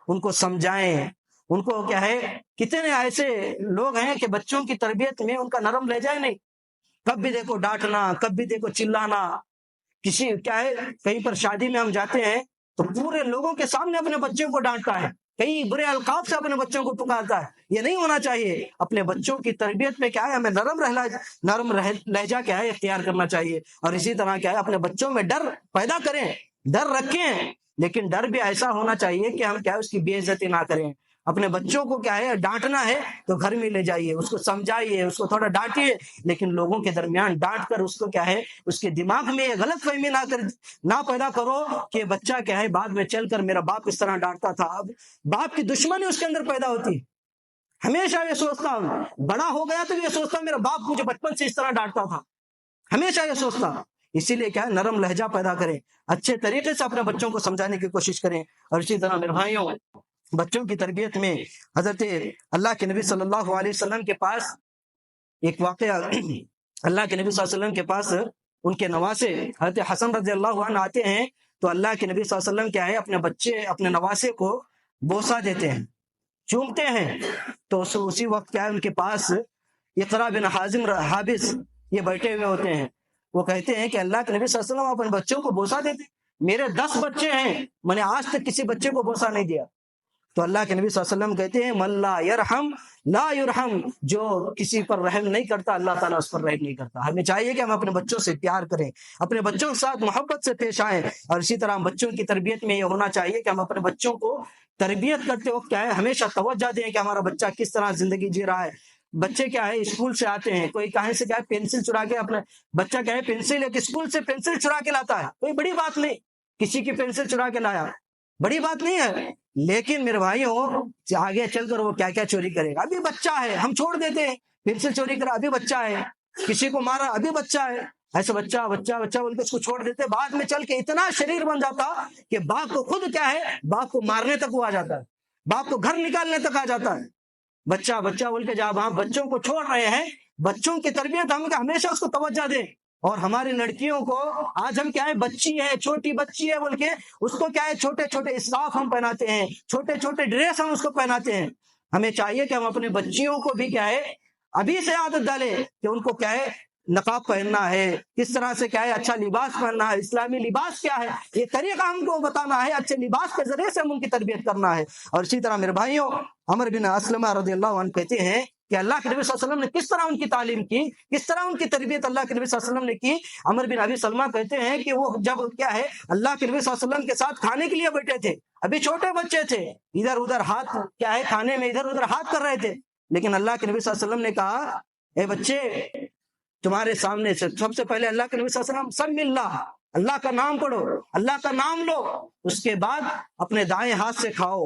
ان کو سمجھائیں۔ ان کو کیا ہے، کتنے ایسے لوگ ہیں کہ بچوں کی تربیت میں ان کا نرم لہجہ ہی نہیں، کب بھی دیکھو ڈانٹنا، کب بھی دیکھو چلانا۔ کسی کیا ہے، کہیں پر شادی میں ہم جاتے ہیں تو پورے لوگوں کے سامنے اپنے بچوں کو ڈانٹتا ہے، کئی برے القاب سے اپنے بچوں کو پکارتا ہے۔ یہ نہیں ہونا چاہیے۔ اپنے بچوں کی تربیت میں کیا ہے، ہمیں نرم لہجہ کیا ہے اختیار کرنا چاہیے۔ اور اسی طرح کیا ہے، اپنے بچوں میں ڈر پیدا کریں، ڈر رکھیں، لیکن ڈر بھی ایسا ہونا چاہیے کہ ہم کیا ہے، اس کی بے عزتی نہ کریں۔ اپنے بچوں کو کیا ہے، ڈانٹنا ہے تو گھر میں لے جائیے، اس کو سمجھائیے، اس کو تھوڑا ڈانٹیے، لیکن لوگوں کے درمیان ڈانٹ کر اس کو کیا ہے، اس کے دماغ میں یہ غلط فہمی نہ پیدا کرو کہ بچہ کیا ہے، بعد میں چل کر میرا باپ اس طرح ڈانٹتا تھا، اب باپ کی دشمنی اس کے اندر پیدا ہوتی ہے۔ ہمیشہ یہ سوچتا ہوں، بڑا ہو گیا تو یہ سوچتا میرا باپ مجھے بچپن سے اس طرح ڈانٹتا تھا، ہمیشہ یہ سوچتا۔ اسی لیے کیا ہے، نرم لہجہ پیدا کریں، اچھے طریقے سے اپنے بچوں کو سمجھانے کی کوشش کریں۔ اور اسی طرح میرے بھائیوں، بچوں کی تربیت میں حضرت اللہ کے نبی صلی اللہ علیہ وسلم کے پاس ایک واقعہ، اللہ کے نبی صلی اللہ علیہ وسلم کے پاس ان کے نواسے حضرت حسن رضی اللہ عنہ آتے ہیں، تو اللہ کے نبی صلی اللہ علیہ وسلم کیا ہے، اپنے بچے، اپنے نواسے کو بوسہ دیتے ہیں، چومتے ہیں۔ تو اسی وقت کیا ہے، ان کے پاس اقرا بن حابس یہ بیٹھے ہوئے ہوتے ہیں۔ وہ کہتے ہیں کہ اللہ کے نبی صلی اللہ علیہ وسلم اپنے بچوں کو بوسہ دیتے، میرے 10 بچے ہیں، میں نے آج تک کسی بچے کو بوسہ نہیں دیا۔ تو اللہ کے نبی صلی اللہ علیہ وسلم کہتے ہیں، من لا یرحم لا یرحم، جو کسی پر رحم نہیں کرتا اللہ تعالیٰ اس پر رحم نہیں کرتا۔ ہمیں چاہیے کہ ہم اپنے بچوں سے پیار کریں، اپنے بچوں کے ساتھ محبت سے پیش آئیں۔ اور اسی طرح بچوں کی تربیت میں یہ ہونا چاہیے کہ ہم اپنے بچوں کو تربیت کرتے وقت کیا ہے، ہمیشہ توجہ دیں کہ ہمارا بچہ کس طرح زندگی جی رہا ہے۔ بچے کیا ہے، اسکول سے آتے ہیں، کوئی کہیں سے کیا ہے، پینسل چرا کے، اپنا بچہ کیا ہے، پینسل ایک اسکول سے پینسل چرا کے لاتا ہے، کوئی بڑی بات نہیں، کسی کی پینسل چرا کے لایا، بڑی بات نہیں ہے۔ لیکن میرے بھائیوں، آگے چل کر وہ کیا کیا چوری کرے گا، ابھی بچہ ہے، ہم چھوڑ دیتے ہیں، پینسل چوری کرا، ابھی بچہ ہے، کسی کو مارا، ابھی بچہ ہے، ایسے بچہ بچہ بچہ بول کے اس کو چھوڑ دیتے، بعد میں چل کے اتنا شریر بن جاتا کہ باپ کو خود کیا ہے، باپ کو مارنے تک وہ آ جاتا ہے، باپ کو گھر نکالنے تک آ جاتا ہے۔ بچہ بچہ بول کے جب ہم بچوں کو چھوڑ رہے ہیں، بچوں کی تربیت ہم ہمیشہ اس کو توجہ دیں۔ اور ہماری لڑکیوں کو آج ہم کیا ہے، بچی ہے، چھوٹی بچی ہے بول کے اس کو کیا ہے، چھوٹے چھوٹے اسکارف ہم پہناتے ہیں، چھوٹے چھوٹے ڈریس ہم اس کو پہناتے ہیں۔ ہمیں چاہیے کہ ہم اپنے بچیوں کو بھی کیا ہے، ابھی سے عادت ڈالیں کہ ان کو کیا ہے، نقاب پہننا ہے، کس طرح سے کیا ہے، اچھا لباس پہننا ہے، اسلامی لباس کیا ہے، یہ طریقہ ہم کو بتانا ہے، اچھے لباس کے ذریعے سے ہم ان کی تربیت کرنا ہے۔ اور اسی طرح میرے بھائیوں، عمر بن اسلمہ رضی اللہ عنہ کہتے ہیں کہ اللہ کے نبی صلی اللہ علیہ وسلم نے کس طرح ان کی تعلیم کی، کس طرح ان کی تربیت اللہ کے نبی صلی اللہ علیہ وسلم نے کی۔ عمر بن ابی سلمہ کہتے ہیں کہ وہ جب کیا ہے، اللہ کے نبی صلی اللہ علیہ وسلم کے ساتھ کھانے کے لیے بیٹھے تھے، ابھی چھوٹے بچے تھے، ادھر ادھر ہاتھ کیا ہے، کھانے میں ادھر ادھر ہاتھ کر رہے تھے، لیکن اللہ کے نبی صلی اللہ علیہ وسلم نے کہا، اے بچے، تمہارے سامنے سے سب سے پہلے اللہ کے نبی صلی اللہ علیہ وسلم سم اللہ، اللہ کا نام پڑھو، اللہ کا نام لو، اس کے بعد اپنے دائیں ہاتھ سے کھاؤ۔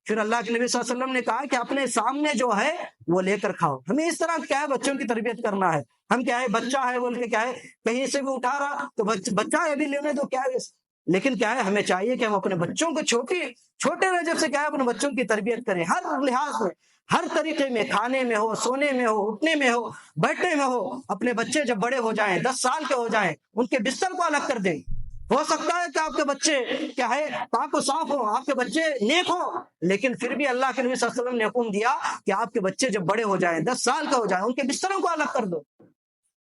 پھر اللہ کے نبی صلی اللہ علیہ وسلم نے کہا کہ اپنے سامنے جو ہے وہ لے کر کھاؤ۔ ہمیں اس طرح کیا ہے، بچوں کی تربیت کرنا ہے۔ ہم کیا ہے، بچہ ہے بول کے کیا ہے، کہیں سے بھی اٹھا رہا تو بچہ ہے بھی لینے تو کیا ہے، لیکن کیا ہے، ہمیں چاہیے کہ ہم اپنے بچوں کو چھوٹے رجب سے کیا ہے، اپنے بچوں کی تربیت کریں، ہر لحاظ میں، ہر طریقے میں، کھانے میں ہو، سونے میں ہو، اٹھنے میں ہو، بیٹھنے میں ہو۔ اپنے بچے جب بڑے ہو جائیں، 10 سال کے ہو جائیں، ان کے بستر کو الگ کر دیں۔ ہو سکتا ہے کہ آپ کے بچے کیا ہے، پاک و صاف ہو، آپ کے بچے نیک ہو، لیکن پھر بھی اللہ کے نبی صلی اللہ علیہ وسلم نے حکم دیا کہ آپ کے بچے جب بڑے ہو جائیں، 10 سال کے ہو جائیں، ان کے بستروں کو الگ کر دو۔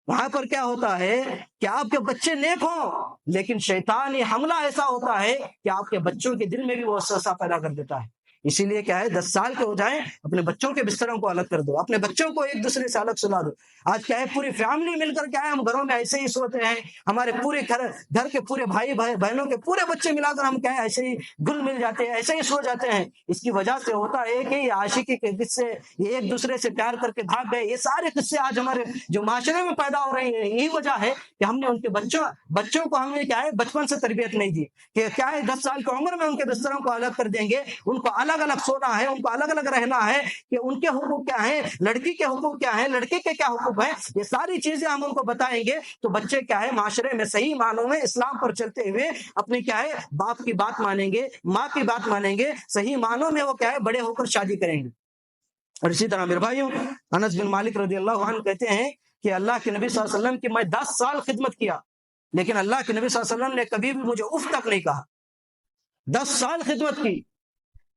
وہاں پر کیا ہوتا ہے کہ آپ کے بچے نیک ہوں، لیکن شیطانی حملہ ایسا ہوتا ہے کہ آپ کے بچوں کے دل میں بھی وہ وسوسہ پیدا کر دیتا ہے۔ اسی لیے کیا ہے 10 سال کے ہو جائیں اپنے بچوں کے بستروں کو الگ کر دو، اپنے بچوں کو ایک دوسرے سے الگ سلا دو۔ آج کیا ہے پوری فیملی مل کر کیا ہے ہم گھروں میں ایسے ہی سوتے ہیں، ہمارے پورے گھر کے پورے بھائی بہنوں کے پورے بچے ملا کر ہم کیا ہے ایسے ہی گل مل جاتے ہیں، ایسے ہی سو جاتے ہیں۔ اس کی وجہ سے ہوتا ہے کہ یہ عاشقی کے قصے، یہ ایک دوسرے سے پیار کر کے بھاگ گئے، یہ سارے قصے آج ہمارے جو معاشرے میں پیدا ہو رہے ہیں، یہی وجہ ہے کہ ہم نے ان کے بچوں کو ہم نے کیا ہے بچپن سے تربیت نہیں دی کہ کیا ہے 10 سال کی عمر میں ان کے بستروں کو الگ کر دیں گے، ان کو الگ الگ سونا ہے، ان کو الگ الگ رہنا ہے، کہ ان کے حقوق کیا ہیں، لڑکی کے حقوق کیا ہیں، لڑکے کے کیا حقوق ہیں، یہ ساری چیزیں ہم ان کو بتائیں گے تو بچے کیا ہے معاشرے میں صحیح معنوں میں اسلام پر چلتے ہوئے اپنی کیا ہے باپ کی بات مانیں گے، ماں کی بات مانیں گے، صحیح معنوں میں وہ کیا ہے بڑے ہو کر شادی کریں گے۔ اور اسی طرح میرے بھائیوں، انس بن مالک رضی اللہ عنہ کہتے ہیں کہ اللہ کے نبی صلی اللہ علیہ وسلم کی میں 10 سال خدمت کیا، لیکن اللہ کے نبی صلی اللہ علیہ وسلم نے کبھی بھی مجھے اف تک نہیں کہا۔ 10 سال خدمت کی۔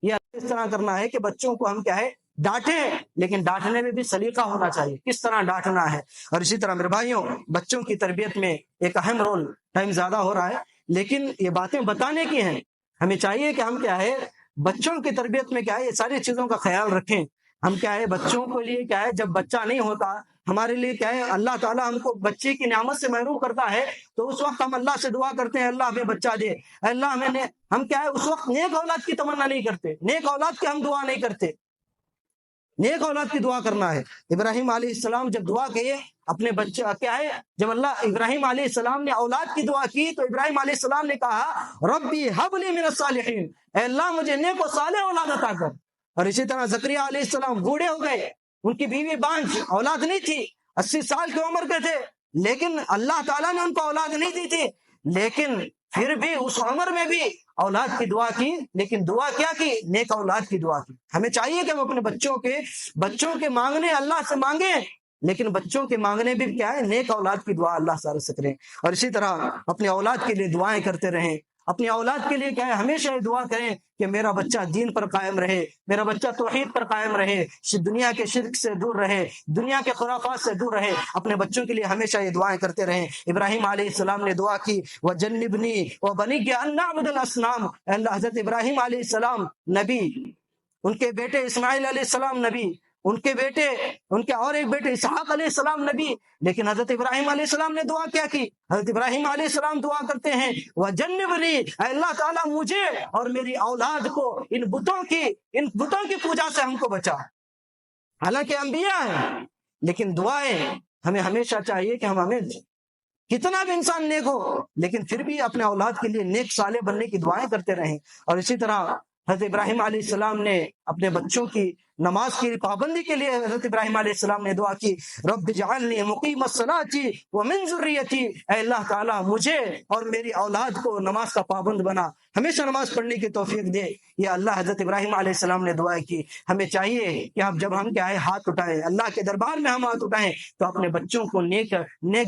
یہ اس طرح کرنا ہے کہ بچوں کو ہم کیا ہے ڈانٹیں، لیکن ڈانٹنے میں بھی سلیقہ ہونا چاہیے، کس طرح ڈانٹنا ہے۔ اور اسی طرح میرے بھائیوں، بچوں کی تربیت میں ایک اہم رول، ٹائم زیادہ ہو رہا ہے لیکن یہ باتیں بتانے کی ہیں، ہمیں چاہیے کہ ہم کیا ہے بچوں کی تربیت میں کیا ہے یہ ساری چیزوں کا خیال رکھیں۔ ہم کیا ہے بچوں کے لیے کیا ہے جب بچہ نہیں ہوتا ہمارے لیے کیا ہے اللہ تعالیٰ ہم کو بچے کی نعمت سے محروم کرتا ہے تو اس وقت ہم اللہ سے دعا کرتے ہیں اللہ ہمیں بچہ دے، اللہ ہمیں ہم کیا ہے اس وقت نیک اولاد کی تمنا نہیں کرتے، نیک اولاد کی ہم دعا نہیں کرتے، نیک اولاد کی دعا کرنا ہے۔ ابراہیم علیہ السلام جب دعا کیے اپنے بچے کیا ہے جب اللہ ابراہیم علیہ السلام نے اولاد کی دعا کی تو ابراہیم علیہ السلام نے کہا ربی حب لی من الصالحین، اے اللہ مجھے نیک و صالح اولاد عطا کر۔ اور اسی طرح زکریا علیہ السلام بوڑھے ہو گئے، ان کی بیوی بانجھ، اولاد نہیں تھی، 80 سال کی عمر کے تھے، لیکن اللہ تعالیٰ نے ان کو اولاد نہیں دی تھی، لیکن پھر بھی اس عمر میں بھی اولاد کی دعا کی، لیکن دعا کیا کی نیک اولاد کی دعا کی۔ ہمیں چاہیے کہ ہم اپنے بچوں کے مانگنے اللہ سے مانگیں، لیکن بچوں کے مانگنے بھی کیا ہے نیک اولاد کی دعا اللہ تعالی سے کریں۔ اور اسی طرح اپنے اولاد کے لیے دعائیں کرتے رہیں، اپنی اولاد کے لیے کیا ہے ہمیشہ یہ دعا کریں کہ میرا بچہ دین پر قائم رہے، میرا بچہ توحید پر قائم رہے، دنیا کے شرک سے دور رہے، دنیا کے خرافات سے دور رہے۔ اپنے بچوں کے لیے ہمیشہ یہ دعائیں کرتے رہیں۔ ابراہیم علیہ السلام نے دعا کی وَجَنِّبْنِي وَبَنِيَّ أَن نَّعْبُدَ الْأَصْنَامَ، اے اللہ حضرت ابراہیم علیہ السلام نبی، ان کے بیٹے اسماعیل علیہ السلام نبی، ان کے اور ایک بیٹے اسحاق علیہ السلام نبی، لیکن حضرت ابراہیم علیہ السلام نے دعا کیا کی؟ حضرت ابراہیم علیہ السلام دعا کرتے ہیں وَجَنِّبْنِي، اے اللہ تعالیٰ مجھے اور میری اولاد کو ان بتوں کی پوجا سے ہم کو بچا۔ حالانکہ انبیاء ہیں لیکن دعائیں ہمیں ہمیشہ چاہیے کہ ہمیں کتنا بھی انسان نیک ہو لیکن پھر بھی اپنے اولاد کے لیے نیک صالح بننے کی دعائیں کرتے رہیں۔ اور اسی طرح حضرت ابراہیم علیہ السلام نے اپنے بچوں کی نماز کی پابندی کے لیے حضرت ابراہیم علیہ السلام نے دعا کی رب اجعلنی مقیم الصلاۃ ومن ذریتی، اے اللہ تعالیٰ مجھے اور میری اولاد کو نماز کا پابند بنا، ہمیشہ نماز پڑھنے کی توفیق دے۔ یہ اللہ حضرت ابراہیم علیہ السلام نے دعا کی۔ ہمیں چاہیے کہ جب ہم کیا ہے ہاتھ اٹھائیں اللہ کے دربار میں ہم ہاتھ اٹھائیں تو اپنے بچوں کو نیک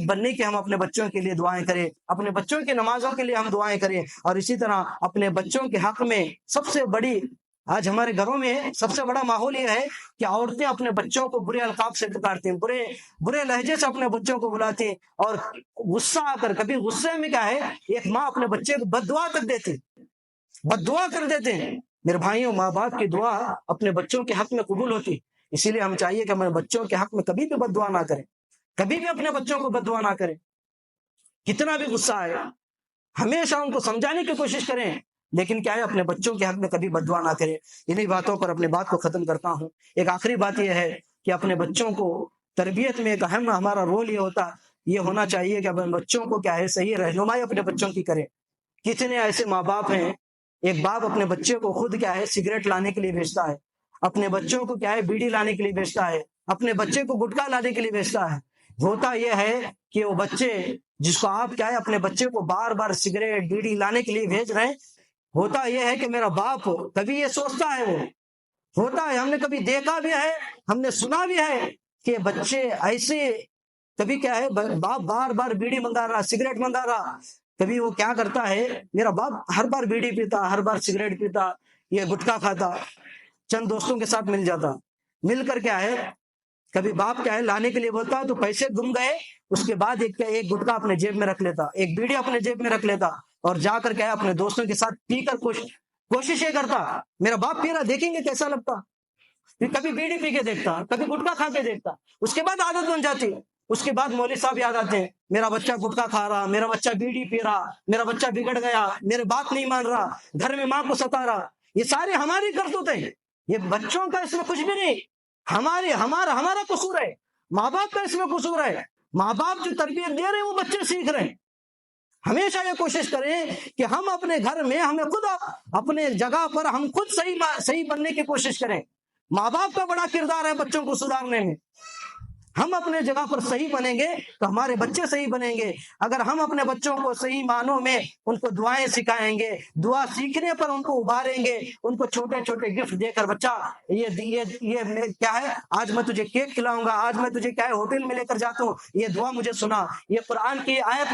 بننے کے ہم اپنے بچوں کے لیے دعائیں کریں، اپنے بچوں کی نمازوں کے لیے ہم دعائیں کریں۔ اور اسی طرح اپنے بچوں کے حق میں سب سے بڑی آج ہمارے گھروں میں سب سے بڑا ماحول یہ ہے کہ عورتیں اپنے بچوں کو برے القاب سے پکارتی ہیں، برے لہجے سے اپنے بچوں کو بلاتی ہیں، اور غصہ آ کر کبھی غصے میں کیا ہے ایک ماں اپنے بچے کو بد دعا تک دیتی، بد دعا کر دیتے ہیں۔ میرے بھائیوں، ماں باپ کی دعا اپنے بچوں کے حق میں قبول ہوتی، اسی لیے ہم چاہیے کہ ہم بچوں کے حق میں کبھی بھی بد دعا نہ کریں، کبھی بھی اپنے بچوں کو بد دعا نہ کریں، کتنا بھی غصہ آئے ہمیشہ ان کو سمجھانے کی کوشش کریں، لیکن کیا ہے اپنے بچوں کے حق میں کبھی بد دعا نہ کریں۔ انہی باتوں پر اپنے بات کو ختم کرتا ہوں۔ ایک آخری بات یہ ہے کہ اپنے بچوں کو تربیت میں ایک اہم ہمارا رول یہ ہونا چاہیے کہ اپنے بچوں کو کیا ہے صحیح رہنمائی اپنے بچوں کی کریں۔ کتنے ایسے ماں باپ ہیں، ایک باپ اپنے بچے کو خود کیا ہے سگریٹ لانے کے لیے بھیجتا ہے، اپنے بچوں کو کیا ہے بیڑی لانے کے لیے بھیجتا ہے، اپنے بچے کو گٹکا لانے کے لیے بھیجتا ہے۔ ہوتا یہ ہے کہ وہ بچے جس کو آپ کیا ہے اپنے بچے کو بار بار سگریٹ بیڑی لانے کے لیے بھیج رہے ہیں، ہوتا یہ ہے کہ میرا باپ کبھی یہ سوچتا ہے، وہ ہوتا ہے ہم نے کبھی دیکھا بھی ہے، ہم نے سنا بھی ہے کہ بچے ایسے کبھی کیا ہے باپ بار بار بیڑی منگا رہا، سگریٹ منگا رہا، کبھی وہ کیا کرتا ہے میرا باپ ہر بار بیڑی پیتا، ہر بار سگریٹ پیتا، یہ گٹکا کھاتا، چند دوستوں کے ساتھ مل جاتا، مل کر کیا ہے کبھی باپ کیا ہے لانے کے لیے بولتا تو پیسے گم گئے، اس کے بعد ایک گٹکا اپنے جیب میں رکھ لیتا، ایک بیڑی اپنے جیب میں رکھ لیتا، اور جا کر کیا ہے اپنے دوستوں کے ساتھ پی کر کوشش یہ کرتا میرا باپ پی رہا دیکھیں گے کیسا لگتا، کبھی بیڑی پی کے دیکھتا، کبھی گٹکا کھا کے دیکھتا، اس کے بعد عادت بن جاتی ہے۔ اس کے بعد مولوی صاحب یاد آتے ہیں، میرا بچہ گٹکا کھا رہا، میرا بچہ بیڑی پی رہا، میرا بچہ بگڑ گیا، میرے بات نہیں مان رہا، گھر میں ماں کو ستا رہا۔ یہ سارے ہماری کرتوتیں ہیں، یہ بچوں کا اس میں کچھ بھی نہیں، ہمارا قصور ہے، ماں باپ کا اس میں قصور ہے۔ ماں باپ جو تربیت دے رہے ہیں وہ بچے سیکھ رہے ہیں۔ ہمیشہ یہ کوشش کریں کہ ہم اپنے گھر میں ہمیں خود اپنے جگہ پر ہم خود صحیح بننے کی کوشش کریں۔ ماں باپ کا بڑا کردار ہے بچوں کو سدھارنے میں۔ ہم اپنے جگہ پر صحیح بنیں گے تو ہمارے بچے صحیح بنیں گے۔ اگر ہم اپنے بچوں کو صحیح معنوں میں ان کو دعائیں سکھائیں گے، دعا سیکھنے پر ان کو ابھاریں گے، ان کو چھوٹے چھوٹے گفٹ دے کر بچہ یہ کیا ہے، آج میں تجھے کیک کھلاؤں گا، آج میں تجھے کیا ہے ہوٹل میں لے کر جاتا ہوں، یہ دعا مجھے سنا، یہ قرآن کی آیت